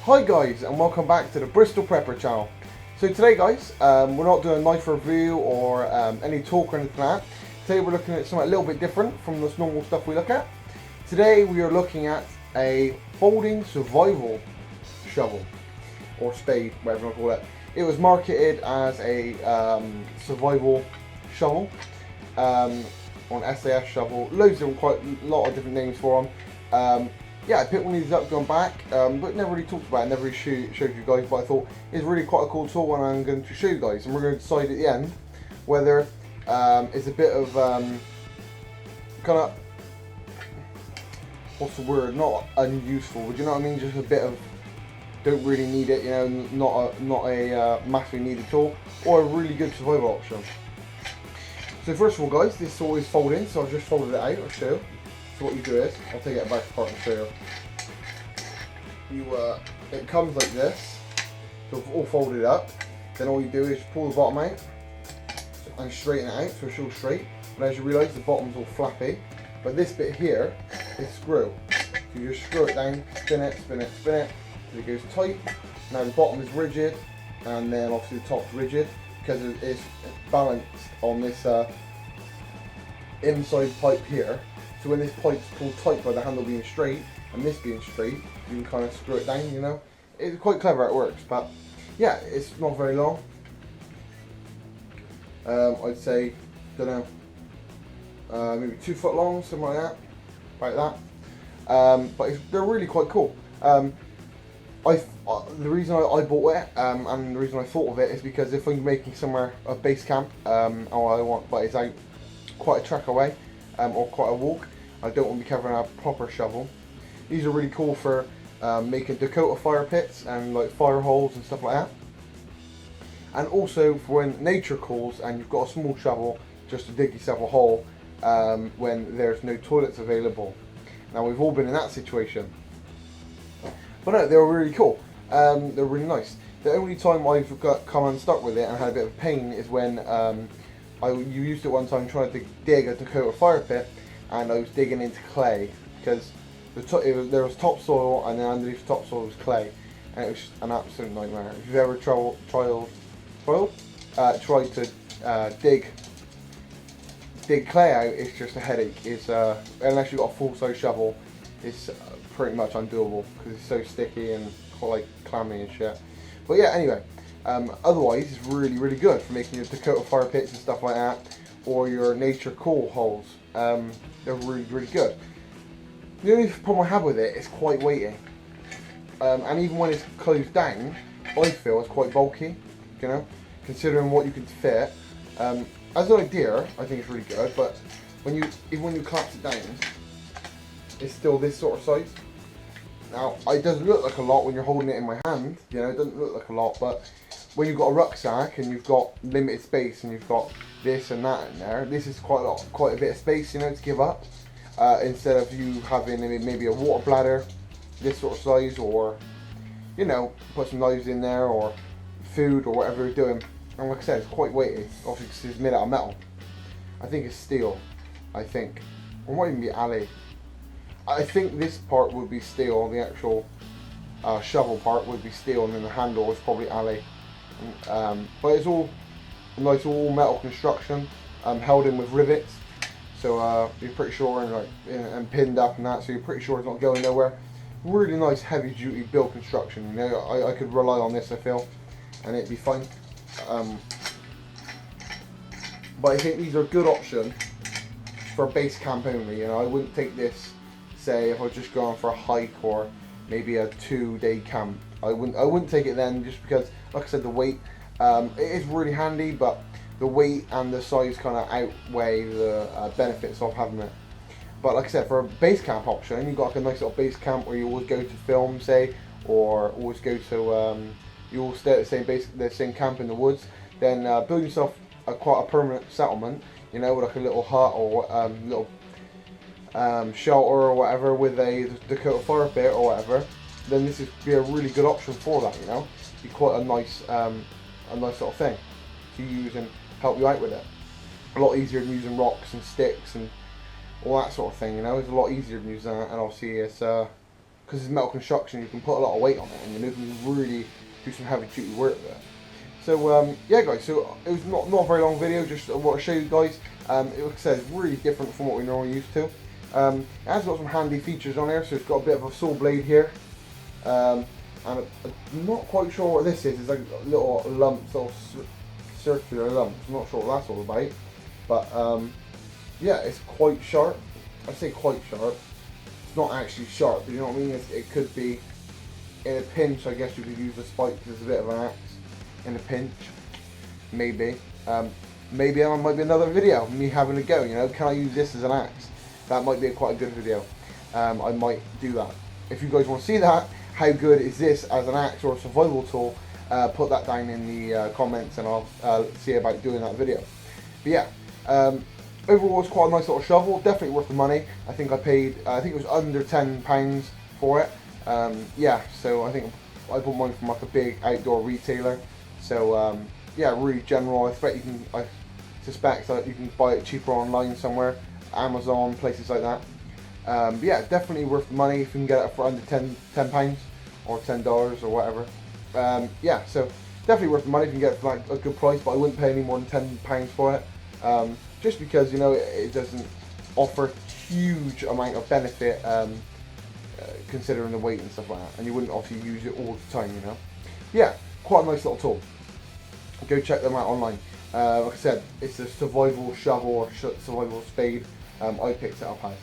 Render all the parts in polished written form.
Hi guys, and welcome back to the Bristol Prepper channel. So today guys, we're not doing a knife review or any talk or anything like that. Today we're looking at something a little bit different from the normal stuff we look at. Today we are looking at a folding survival shovel, or spade, whatever you want to call it. It was marketed as a survival shovel, or an SAS shovel, quite a lot of different names for them. Yeah, I picked one of these up going back, but never really talked about it, never really showed you guys, but I thought it's really quite a cool tool and I'm going to show you guys. And we're going to decide at the end whether it's a bit of, kind of, what's the word, not unuseful, but you know what I mean, just a bit of, don't really need it, you know, not a massively needed tool, or a really good survival option. So first of all guys, this tool is folding, so I've just folded it out, I'll show you. So what you do is, I'll take it back apart and show you. It comes like this, so it's all folded up. Then all you do is pull the bottom out and straighten it out so it's all straight. And as you realise, the bottom's all flappy, but this bit here is screw. So you just screw it down, spin it, spin it, spin it, till it goes tight. Now the bottom is rigid, and then obviously the top's rigid because it's balanced on this inside pipe here. So when this pipe's pulled tight by the handle being straight and this being straight, you can kind of screw it down, you know. It's quite clever how it works, but yeah, it's not very long. I'd say, don't know, maybe 2 foot long, something like that, like that. But they're really quite cool. The reason I bought it and the reason I thought of it is because if I'm making somewhere a base camp, but it's out quite a trek away, or quite a walk, I don't want to be covering a proper shovel. These are really cool for making Dakota fire pits and like fire holes and stuff like that. And also for when nature calls and you've got a small shovel just to dig yourself a hole when there's no toilets available. Now we've all been in that situation. But no, they were really cool. They're really nice. The only time I've come unstuck with it and had a bit of pain is when you used it one time trying to dig a Dakota fire pit, and I was digging into clay because there was topsoil, and then underneath the topsoil was clay, and it was just an absolute nightmare. If you've ever tried to dig clay out, it's just a headache. It's unless you've got a full-size shovel, it's pretty much undoable because it's so sticky and like clammy and shit. But yeah, anyway. Otherwise, it's really, really good for making your Dakota fire pits and stuff like that, or your nature coal holes. They're really, really good. The only problem I have with it is quite weighty, and even when it's closed down, I feel it's quite bulky. You know, considering what you can fit. As an idea, I think it's really good, but even when you collapse it down, it's still this sort of size. Now, it doesn't look like a lot when you're holding it in my hand, you know, it doesn't look like a lot, but when you've got a rucksack and you've got limited space and you've got this and that in there, this is quite a bit of space, you know, to give up, instead of you having maybe a water bladder, this sort of size, or, you know, put some knives in there, or food, or whatever you're doing. And like I said, it's quite weighty, obviously because it's made out of metal. I think it's steel, I think. Or it might even be alley. I think this part would be steel, the actual shovel part would be steel, and then the handle is probably alley. But it's all nice, all metal construction, held in with rivets, so you're pretty sure, and pinned up and that, so you're pretty sure it's not going nowhere. Really nice heavy duty build construction, you know. I could rely on this, I feel, and it'd be fine. But I think these are a good option for base camp only, you know. I wouldn't take this, say, if I was just going for a hike or maybe a 2-day camp. I wouldn't take it then, just because, like I said, the weight, it is really handy, but the weight and the size kind of outweigh the benefits of having it. But like I said, for a base camp option, you've got like a nice little base camp where you always go to film, say, or always go to, you all stay at the same camp in the woods. Then build yourself quite a permanent settlement, you know, with like a little hut or little shelter or whatever with a Dakota fire pit or whatever. Then this would be a really good option for that, you know. Be quite a nice sort of thing to use and help you out with it. A lot easier than using rocks and sticks and all that sort of thing, you know. It's a lot easier than using that, and obviously it's because it's metal construction, you can put a lot of weight on it, and you can really do some heavy duty work with it. So yeah guys, so it was not a very long video, just I want to show you guys. Like I said, it's really different from what we normally used to. It has got some handy features on here, so it's got a bit of a saw blade here. And I'm not quite sure what this is. It's like little lumps, little circular lumps. I'm not sure what that's all about. But yeah, it's quite sharp. I say quite sharp. It's not actually sharp, but you know what I mean? It could be in a pinch. I guess you could use the spike as a bit of an axe in a pinch. Maybe. Maybe that might be another video, me having a go, you know, can I use this as an axe? That might be quite a good video. I might do that. If you guys want to see that, how good is this as an axe or a survival tool, put that down in the comments and I'll see about doing that video. But yeah, overall it's quite a nice little shovel, definitely worth the money. I think I paid, I think it was under £10 for it. Yeah, so I think I bought mine from like a big outdoor retailer. So yeah, really general. I suspect that you can buy it cheaper online somewhere, Amazon, places like that. But yeah, definitely worth the money if you can get it for under £10 or $10 or whatever. Yeah, so definitely worth the money if you can get it for like a good price, but I wouldn't pay any more than £10 for it. Just because, you know, it doesn't offer huge amount of benefit considering the weight and stuff like that, and you wouldn't obviously use it all the time, you know. Yeah, quite a nice little tool. Go check them out online. Like I said, it's a survival shovel or survival spade. I picked it up as.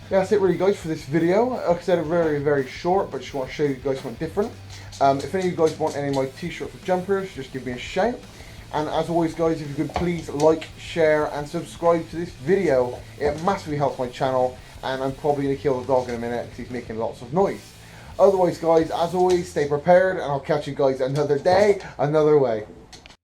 Yeah, that's it really guys for this video. Like I said, very short, but just want to show you guys something different. If any of you guys want any of my t-shirts or jumpers, just give me a shout. And as always guys, if you could please like, share and subscribe to this video, it massively helps my channel, and I'm probably going to kill the dog in a minute because he's making lots of noise. Otherwise guys, as always, stay prepared and I'll catch you guys another day, another way.